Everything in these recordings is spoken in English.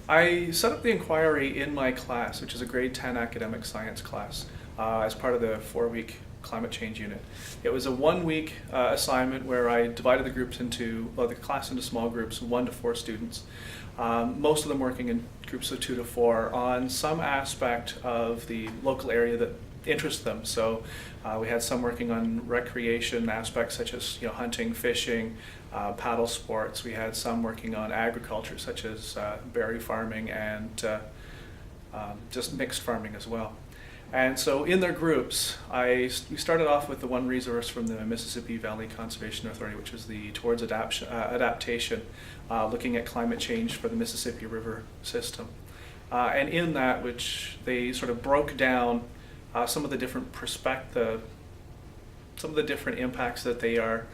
I set up the inquiry in my class, which is a grade 10 academic science class, as part of the 4-week climate change unit. It was a 1-week assignment where I divided the class into small groups, 1 to 4 students. Most of them working in groups of 2 to 4 on some aspect of the local area that interests them. So we had some working on recreation aspects such as hunting, fishing, paddle sports. We had some working on agriculture such as berry farming and just mixed farming as well. And so in their groups, we started off with the one resource from the Mississippi Valley Conservation Authority, which was the Towards Adaptation, looking at climate change for the Mississippi River system. And in that, which they sort of broke down some of the different impacts that they are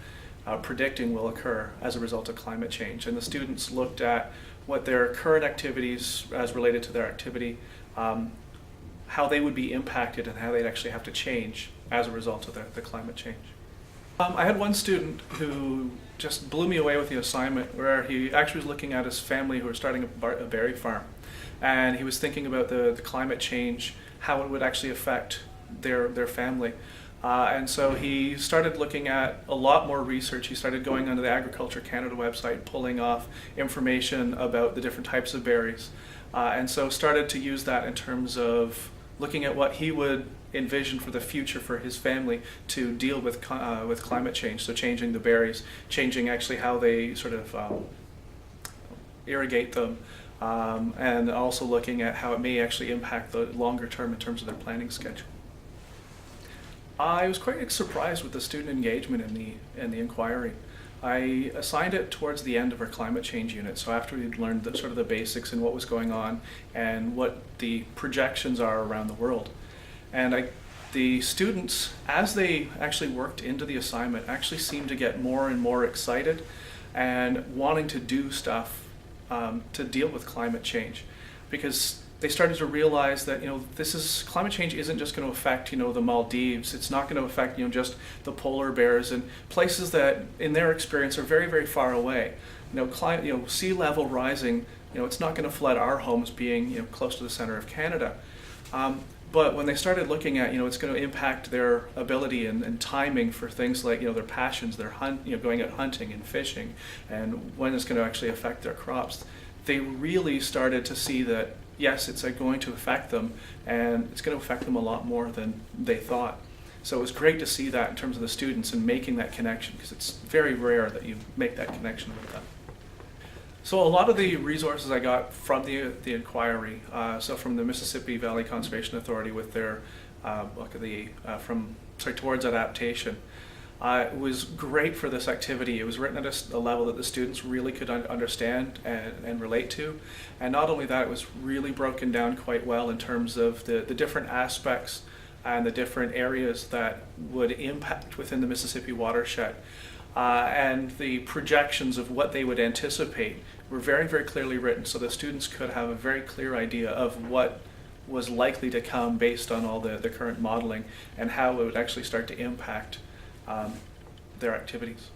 predicting will occur as a result of climate change. And the students looked at what their current activities as related to their activity, how they would be impacted and how they'd actually have to change as a result of the climate change. I had one student who just blew me away with the assignment, where he actually was looking at his family who were starting a berry farm. And he was thinking about the climate change, how it would actually affect their family. And so he started looking at a lot more research. He started going onto the Agriculture Canada website, pulling off information about the different types of berries. And so started to use that in terms of looking at what he would envision for the future for his family to deal with climate change. So changing the berries, changing actually how they sort of irrigate them, and also looking at how it may actually impact the longer term in terms of their planning schedule. I was quite surprised with the student engagement in the inquiry. I assigned it towards the end of our climate change unit, so after we'd learned sort of the basics and what was going on and what the projections are around the world. And the students, as they actually worked into the assignment, actually seemed to get more and more excited and wanting to do stuff to deal with climate change, because they started to realize that climate change isn't just going to affect the Maldives. It's not going to affect just the polar bears and places that in their experience are very, very far away. Sea level rising, it's not going to flood our homes being close to the center of Canada. But when they started looking at it's going to impact their ability and timing for things like their passions, their going out hunting and fishing, and when it's going to actually affect their crops, they really started to see that yes, it's going to affect them, and it's going to affect them a lot more than they thought. So it was great to see that in terms of the students and making that connection, because it's very rare that you make that connection with them. So a lot of the resources I got from the inquiry, so from the Mississippi Valley Conservation Authority with their Towards Adaptation, it was great for this activity. It was written at a level that the students really could understand and relate to. And not only that, it was really broken down quite well in terms of the different aspects and the different areas that would impact within the Mississippi watershed. And the projections of what they would anticipate were very, very clearly written, so the students could have a very clear idea of what was likely to come based on all the current modeling and how it would actually start to impact their activities.